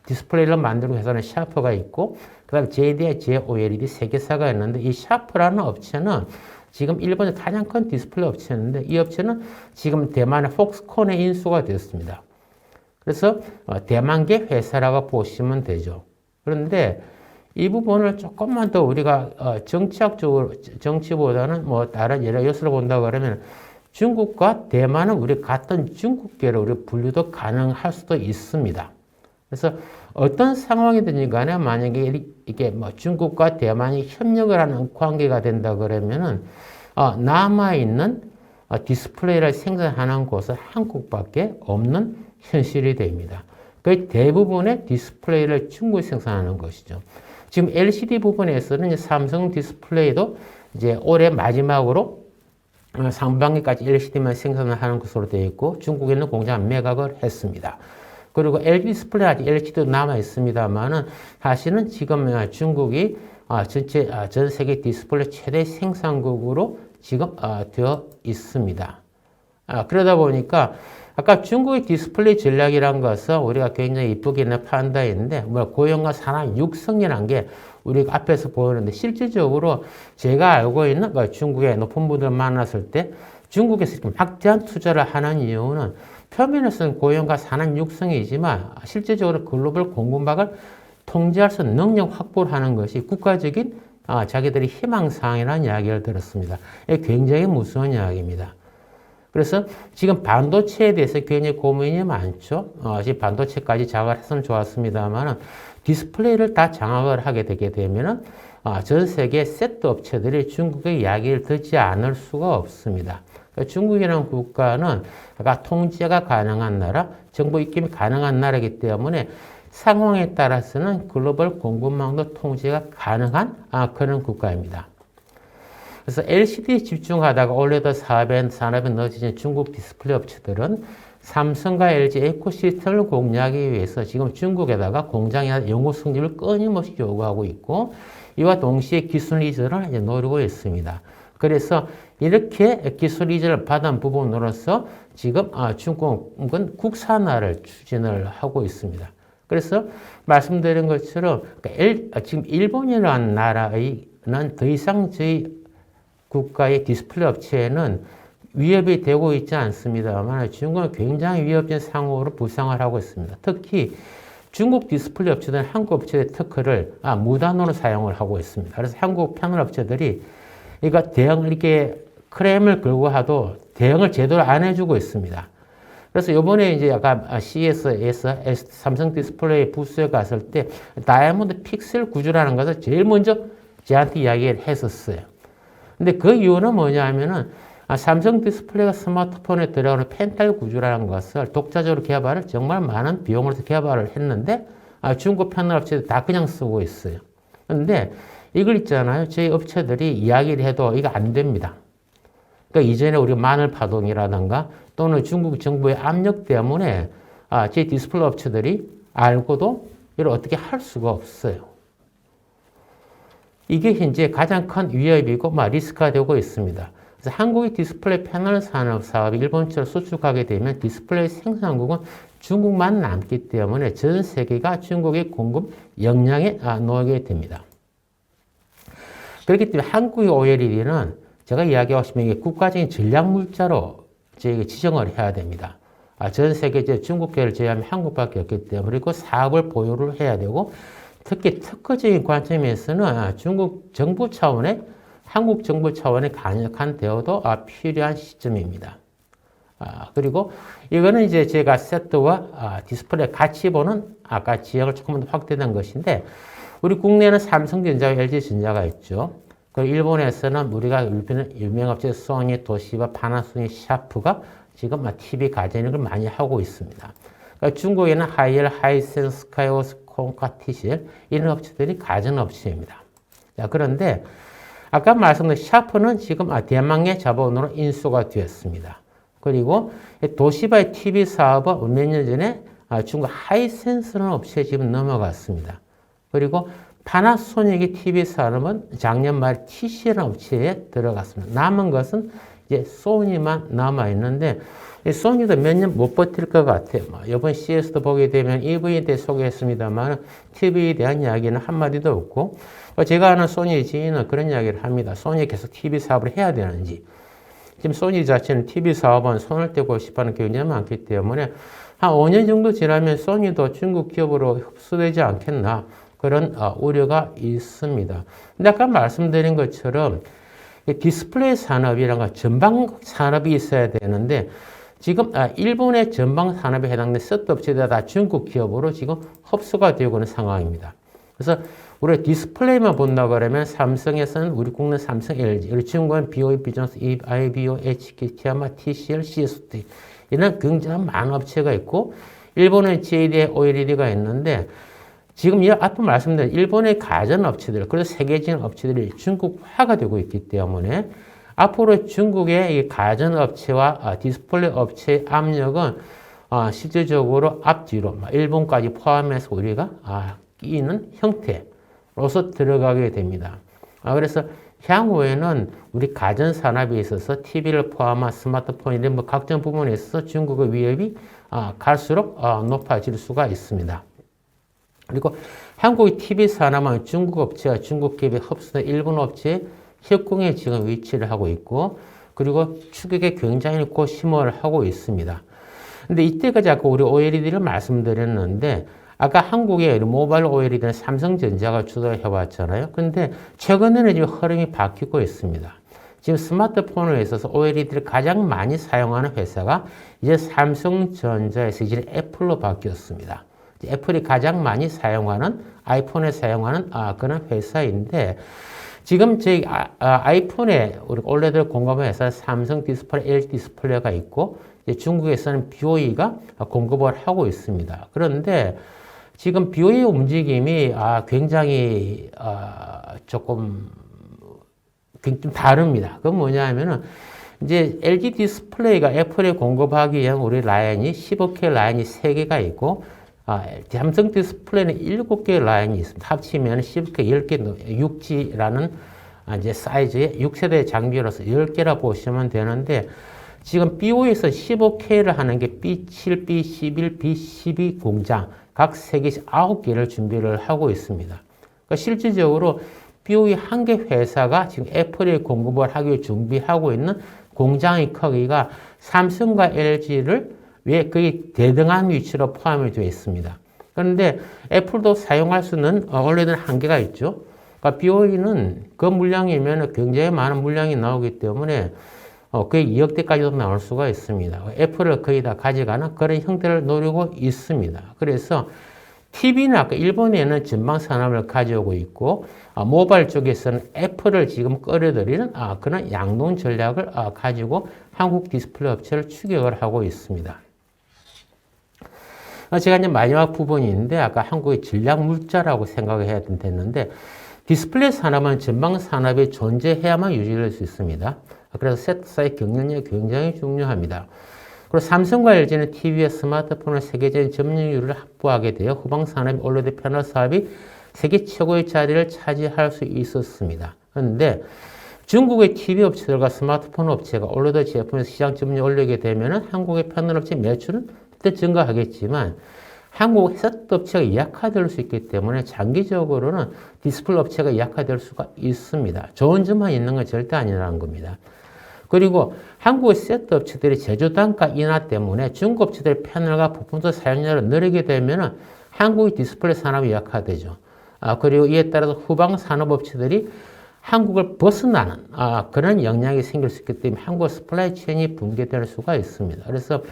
디스플레이를 만드는 회사는 샤프가 있고, 그다음 JDI, JOLED 세 개사가 있는데 이 샤프라는 업체는 지금 일본의 가장 큰 디스플레이 업체인데 이 업체는 지금 대만의 폭스콘에 인수가 되었습니다. 그래서 대만계 회사라고 보시면 되죠. 그런데 이 부분을 조금만 더 우리가 정치학적으로, 정치보다는 뭐 다른 여러 요소를 본다 그러면 중국과 대만은 우리 같은 중국계로 우리 분류도 가능할 수도 있습니다. 그래서 어떤 상황이든지 간에 만약에 이게 뭐 중국과 대만이 협력을 하는 관계가 된다 그러면은 남아있는 디스플레이를 생산하는 곳은 한국밖에 없는 현실이 됩니다. 거의 대부분의 디스플레이를 중국이 생산하는 것이죠. 지금 LCD 부분에서는 삼성 디스플레이도 이제 올해 마지막으로 상반기까지 LCD만 생산을 하는 것으로 되어 있고 중국에는 공장 매각을 했습니다. 그리고 LG 디스플레이 아직 LCD도 남아 있습니다만은 사실은 지금 중국이 전 세계 디스플레이 최대 생산국으로 지금 되어 있습니다. 그러다 보니까 아까 중국의 디스플레이 전략이란 것은 우리가 굉장히 이쁘게는 판단했는데 고용과 산업 육성이라는 게 우리가 앞에서 보이는데 실질적으로 제가 알고 있는 중국의 높은 분들 만났을 때 중국에서 이렇게 막대한 투자를 하는 이유는 표면에서는 고용과 산업 육성이지만 실제적으로 글로벌 공급망을 통제할 수 있는 능력 확보를 하는 것이 국가적인 자기들의 희망사항이라는 이야기를 들었습니다. 이게 굉장히 무서운 이야기입니다. 그래서 지금 반도체에 대해서 굉장히 고민이 많죠. 지금 반도체까지 장악을 했으면 좋았습니다만 디스플레이를 다 장악을 하게 되게 되면은 전 세계 세트 업체들이 중국의 이야기를 듣지 않을 수가 없습니다. 그러니까 중국이라는 국가는 통제가 가능한 나라, 정보 입김이 가능한 나라이기 때문에 상황에 따라서는 글로벌 공급망도 통제가 가능한 그런 국가입니다. 그래서 LCD에 집중하다가 올해도 산업에 넣어진 중국 디스플레이 업체들은 삼성과 LG 에코시스템을 공략하기 위해서 지금 중국에다가 공장이나 연구 승집을 끊임없이 요구하고 있고 이와 동시에 기술 이전을 이제 노리고 있습니다. 그래서 이렇게 기술 이전을 받은 부분으로서 지금 중국은 국산화를 추진을 하고 있습니다. 그래서 말씀드린 것처럼 지금 일본이라는 나라는 더 이상 저희 국가의 디스플레이 업체에는 위협이 되고 있지 않습니다만 중국은 굉장히 위협적인 상황으로 부상을 하고 있습니다. 특히 중국 디스플레이 업체들은 한국 업체의 특허를 무단으로 사용을 하고 있습니다. 그래서 한국 패널 업체들이 이렇게 크레임을 걸고 하도 대응을 제대로 안 해주고 있습니다. 그래서 이번에 이제 아까 CES에서 삼성 디스플레이 부스에 갔을 때 다이아몬드 픽셀 구조라는 것을 제일 먼저 저한테 이야기를 했었어요. 근데 그 이유는 뭐냐면은 삼성 디스플레이가 스마트폰에 들어가는 펜탈 구조라는 것을 독자적으로 개발을 정말 많은 비용을 들여 개발을 했는데 중국 패널 업체들 다 그냥 쓰고 있어요. 근데 이걸 있잖아요. 저희 업체들이 이야기를 해도 이거 안 됩니다. 그러니까 이전에 우리 마늘 파동이라든가 또는 중국 정부의 압력 때문에 저희 디스플레이 업체들이 알고도 이걸 어떻게 할 수가 없어요. 이게 현재 가장 큰 위협이고 리스크가 되고 있습니다. 그래서 한국의 디스플레이 패널 산업 사업이 일본처럼 수축하게 되면 디스플레이 생산국은 중국만 남기 때문에 전 세계가 중국의 공급 역량에 놓이게 됩니다. 그렇기 때문에 한국의 OLED는 제가 이야기하고 싶은 게 국가적인 전략물자로 지정을 해야 됩니다. 전 세계 중국계를 제외하면 한국밖에 없기 때문에 그 사업을 보유를 해야 되고 특히 특허적인 관점에서는 중국 정부 차원의 한국 정부 차원의 강력한 대우도 필요한 시점입니다. 그리고 이거는 이제 제가 세트와 디스플레이 같이 보는 아까 지역을 조금 더 확대된 것인데 우리 국내에는 삼성전자와 LG전자가 있죠. 그리고 일본에서는 우리가 유명 업체 소니, 도시바, 파나소닉, 샤프가 지금 TV 가전을 많이 하고 있습니다. 그러니까 중국에는 하이엘, 하이센스, 스카이오스, 콩카, 티실 이런 업체들이 가전 업체입니다. 자, 그런데 아까 말씀드린 샤프는 지금 대망의 자본으로 인수가 되었습니다. 그리고 도시바의 TV 사업은 몇 년 전에 중국 하이센스라는 업체에 지금 넘어갔습니다. 그리고 파나소닉의 TV 산업은 작년 말 TC라는 업체에 들어갔습니다. 남은 것은 이제 소니만 남아 있는데 이 소니도 몇 년 못 버틸 것 같아요. 이번 CES도 보게 되면 EV에 대해 소개했습니다만 TV에 대한 이야기는 한마디도 없고 제가 아는 소니 지인은 그런 이야기를 합니다. 소니 계속 TV 사업을 해야 되는지. 지금 소니 자체는 TV 사업은 손을 떼고 싶어하는 굉장히 많기 때문에 한 5년 정도 지나면 소니도 중국 기업으로 흡수되지 않겠나 그런 우려가 있습니다. 근데 아까 말씀드린 것처럼 디스플레이 산업이란 건 전방 산업이 있어야 되는데 지금 일본의 전방 산업에 해당되는 셋업체가 다 중국 기업으로 지금 흡수가 되고 있는 상황입니다. 그래서 우리가 디스플레이만 본다 그러면 삼성에서는 우리 국내 삼성, LG, 우리 중국은 BOE, 비전스, IBO, HK, 티아마, TCL, CST 이런 굉장히 많은 업체가 있고 일본은 JD, OLED가 있는데 지금 앞서 말씀드린 일본의 가전 업체들, 그래서 세계적인 업체들이 중국화가 되고 있기 때문에 앞으로 중국의 이 가전 업체와 디스플레이 업체의 압력은 실질적으로 앞뒤로 일본까지 포함해서 우리가 끼는 형태로서 들어가게 됩니다. 그래서 향후에는 우리 가전 산업에 있어서 TV를 포함한 스마트폰 이런 각종 부분에 있어서 중국의 위협이 갈수록 높아질 수가 있습니다. 그리고 한국의 TV 산업은 중국 업체와 중국 기업의 흡수된 일본 업체의 협공에 지금 위치를 하고 있고, 그리고 추격에 굉장히 고심을 하고 있습니다. 근데 이때까지 아까 우리 OLED를 말씀드렸는데, 아까 한국의 모바일 OLED는 삼성전자가 주도를 해왔잖아요. 근데 최근에는 지금 흐름이 바뀌고 있습니다. 지금 스마트폰에 있어서 OLED를 가장 많이 사용하는 회사가 이제 삼성전자에서 이제 애플로 바뀌었습니다. 애플이 가장 많이 사용하는 아이폰에 사용하는 그런 회사인데 지금 저희 아이폰에 우리 OLED를 공급하는 회사 삼성 디스플레이, LG 디스플레이가 있고 중국에서는 BOE가 공급을 하고 있습니다. 그런데 지금 BOE 움직임이 굉장히 조금 좀 다릅니다. 그건 뭐냐면은 이제 LG 디스플레이가 애플에 공급하기 위한 우리 라인이 15K 라인이 3개가 있고 삼성 디스플레이는 7개의 라인이 있습니다. 합치면 10개, 10개, 6G라는 이제 사이즈의 6세대 장비로서 10개라 보시면 되는데 지금 BO에서 15K를 하는 게 B7, B11, B12 공장 각 3개씩 9개를 준비를 하고 있습니다. 그러니까 실질적으로 BOE 한 개 회사가 지금 애플에 공급을 하기 위해 준비하고 있는 공장의 크기가 삼성과 LG를 왜 그게 대등한 위치로 포함이 되어 있습니다. 그런데 애플도 사용할 수 있는 OLED는 한계가 있죠. 그러니까 BOE는 그 물량이면 굉장히 많은 물량이 나오기 때문에 거의 2억 대까지도 나올 수가 있습니다. 애플을 거의 다 가져가는 그런 형태를 노리고 있습니다. 그래서 TV는 아까 일본에는 전방 산업을 가져오고 있고 모바일 쪽에서는 애플을 지금 끌어들이는 그런 양동 전략을 가지고 한국 디스플레이 업체를 추격을 하고 있습니다. 제가 이제 마지막 부분인데 아까 한국의 전략 물자라고 생각을 해야 되는데 디스플레이 산업은 전방 산업에 존재해야만 유지될 수 있습니다. 그래서 세트사의 경쟁력이 굉장히 중요합니다. 그리고 삼성과 LG는 TV와 스마트폰의 세계적인 점유율을 확보하게 되어 후방 산업 OLED 패널 사업이 세계 최고의 자리를 차지할 수 있었습니다. 그런데 중국의 TV 업체들과 스마트폰 업체가 OLED 제품에서 시장 점유율을 올리게 되면 한국의 패널 업체 매출은 그때 증가하겠지만 한국 세트 업체가 약화될 수 있기 때문에 장기적으로는 디스플레이 업체가 약화될 수가 있습니다. 좋은 점만 있는 건 절대 아니라는 겁니다. 그리고 한국의 세트 업체들이 제조 단가 인하 때문에 중국 업체들의 패널과 부품도 사용량을 늘리게 되면 한국의 디스플레이 산업이 약화되죠. 그리고 이에 따라서 후방 산업 업체들이 한국을 벗어나는 그런 영향이 생길 수 있기 때문에 한국 서플라이 체인이 붕괴될 수가 있습니다. 그래서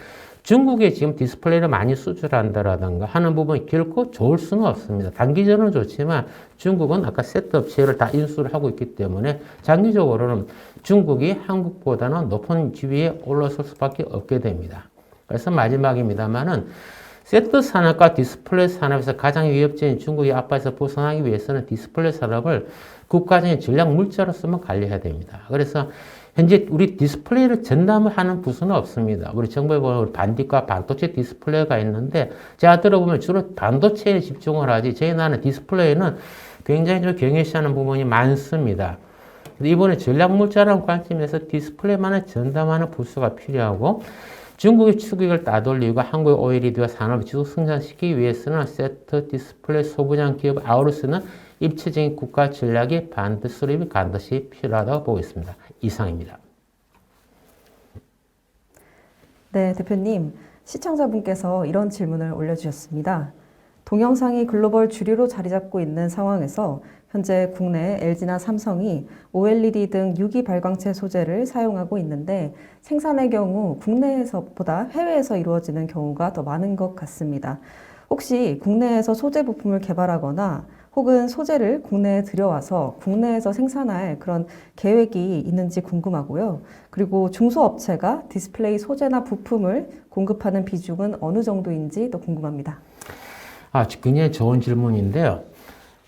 중국에 지금 디스플레이를 많이 수출한다라든가 하는 부분이 결코 좋을 수는 없습니다. 단기적으로는 좋지만 중국은 아까 세트 업체를 다 인수를 하고 있기 때문에 장기적으로는 중국이 한국보다는 높은 지위에 올라설 수밖에 없게 됩니다. 그래서 마지막입니다만은 세트 산업과 디스플레이 산업에서 가장 위협적인 중국의 압박에서 벗어나기 위해서는 디스플레이 산업을 국가적인 전략 물자로서만 관리해야 됩니다. 그래서 현재 우리 디스플레이를 전담을 하는 부서는 없습니다. 우리 정부에 보면 반디과 반도체 디스플레이가 있는데 제가 들어보면 주로 반도체에 집중을 하지 저희 나라는 디스플레이는 굉장히 좀 경외시하는 부분이 많습니다. 이번에 전략물자라는 관점에서 디스플레이만을 전담하는 부서가 필요하고 중국의 추격을 따돌리고 한국의 OLED와 산업을 지속 성장시키기 위해서는 세트 디스플레이 소부장 기업 아우루스는 입체적인 국가 전략이 반드시 필요하다고 보고 있습니다. 이상입니다. 네, 대표님. 시청자분께서 이런 질문을 올려주셨습니다. 동영상이 글로벌 주류로 자리 잡고 있는 상황에서 현재 국내 LG나 삼성이 OLED 등 유기 발광체 소재를 사용하고 있는데 생산의 경우 국내에서보다 해외에서 이루어지는 경우가 더 많은 것 같습니다. 혹시 국내에서 소재 부품을 개발하거나 혹은 소재를 국내에 들여와서 국내에서 생산할 그런 계획이 있는지 궁금하고요. 그리고 중소업체가 디스플레이 소재나 부품을 공급하는 비중은 어느 정도인지 또 궁금합니다. 굉장히 좋은 질문인데요.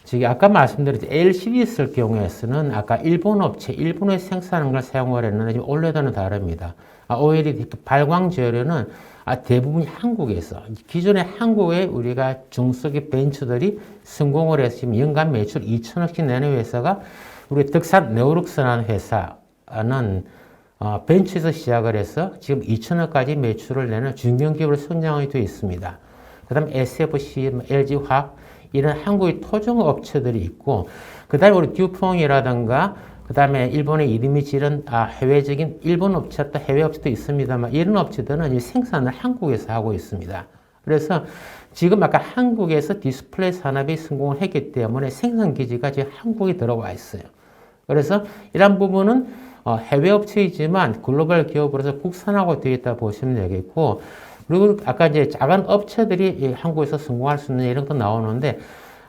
지금 아까 말씀드린 LCD 쓸 경우에서는 아까 일본 업체, 일본에 생산하는 걸 사용을 했는데 지금 올해도는 다릅니다. OLED 발광 재료는 대부분이 한국에서 기존에 한국에 우리가 중소기업 벤처들이 성공을 해서 지금 연간 매출 2천억씩 내는 회사가 우리 덕산 네오룩스라는 회사는 벤처에서 시작을 해서 지금 2천억까지 매출을 내는 중견기업으로 성장이 되어 있습니다. 그 다음 SFC, LG화학 이런 한국의 토종 업체들이 있고 그 다음에 우리 듀퐁이라든가 그 다음에 일본의 이름이 이런 해외적인 일본 업체 또 해외 업체도 있습니다만 이런 업체들은 생산을 한국에서 하고 있습니다. 그래서 지금 아까 한국에서 디스플레이 산업이 성공을 했기 때문에 생산 기지가 지금 한국에 들어와 있어요. 그래서 이런 부분은 해외 업체이지만 글로벌 기업으로서 국산화가 되어 있다 보시면 되겠고 그리고 아까 이제 작은 업체들이 한국에서 성공할 수 있는 이런 거 나오는데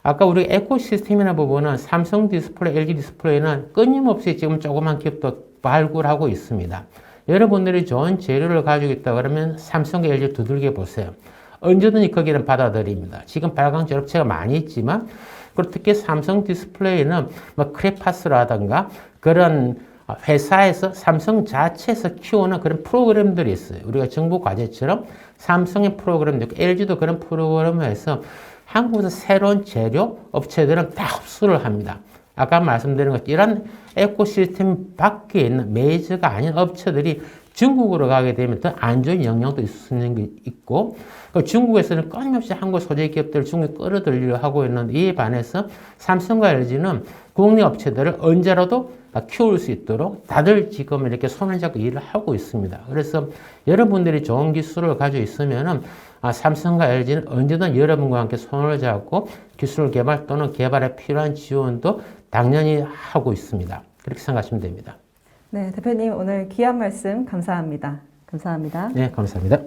아까 우리 에코시스템이라는 부분은 삼성 디스플레이, LG 디스플레이는 끊임없이 지금 조그만 기업도 발굴하고 있습니다. 여러분들이 좋은 재료를 가지고 있다 그러면 삼성과 LG 두들겨 보세요. 언제든지 거기는 받아들입니다. 지금 발광 제업체가 많이 있지만 그리고 특히 삼성 디스플레이는 뭐 크레파스라든가 그런 회사에서 삼성 자체에서 키우는 그런 프로그램들이 있어요. 우리가 정부 과제처럼 삼성의 프로그램도 있고 LG도 그런 프로그램을 해서 한국에서 새로운 재료 업체들은 다 흡수를 합니다. 아까 말씀드린 것 이런 에코시스템 밖에 있는 메이저가 아닌 업체들이 중국으로 가게 되면 더 안 좋은 영향도 있을 수 있는 게 있고 중국에서는 끊임없이 한국 소재 기업들을 중국에 끌어들이려 하고 있는데 이에 반해서 삼성과 LG는 국내 업체들을 언제라도 키울 수 있도록 다들 지금 이렇게 손을 잡고 일을 하고 있습니다. 그래서 여러분들이 좋은 기술을 가지고 있으면은 삼성과 LG는 언제든 여러분과 함께 손을 잡고 기술 개발 또는 개발에 필요한 지원도 당연히 하고 있습니다. 그렇게 생각하시면 됩니다. 네, 대표님 오늘 귀한 말씀 감사합니다. 감사합니다. 네, 감사합니다.